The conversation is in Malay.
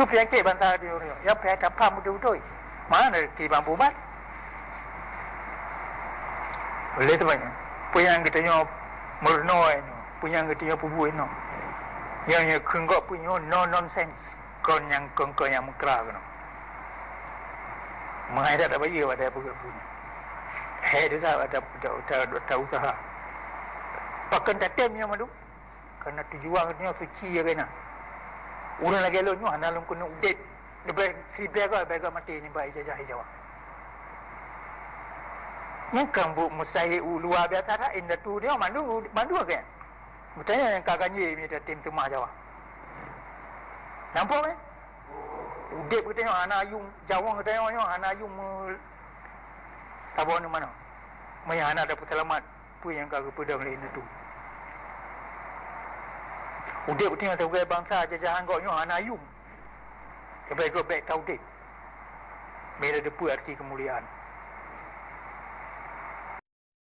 penyakit bantah dia ni. Ya payah tak faham betul-betul. Mana di bambu bat? Boleh tu banyak. Punya kita nyo merno ni. Punya kita nyo pubu ni. Yang kengkok punya no nonsense. Kon yang mengkra kan. Mengajar tak bayi pada punya. Hei dia ada usaha. Pakai tetem yang madu. Karena tujuan dia suci ya kena. Urang lagi lo nyo ana long kena udit. Lepas si bega mati ni baik jajah Jawa. Yang kambu musai luar biasa dah inda tu dia mandu kan. Bertanya yang kakaknya ni tetem semua Jawa. Nampak kan? Udit bertanya anak ayung Jawa bertanya anak ayung tabon mana? Mai anak dapat selamat. Apa yang kau pedang lain itu? Udit bertanya sebagai bangsa jajahan kau nyo anak ayung. Sebagai baik tahu dek. Bila depu arti kemuliaan.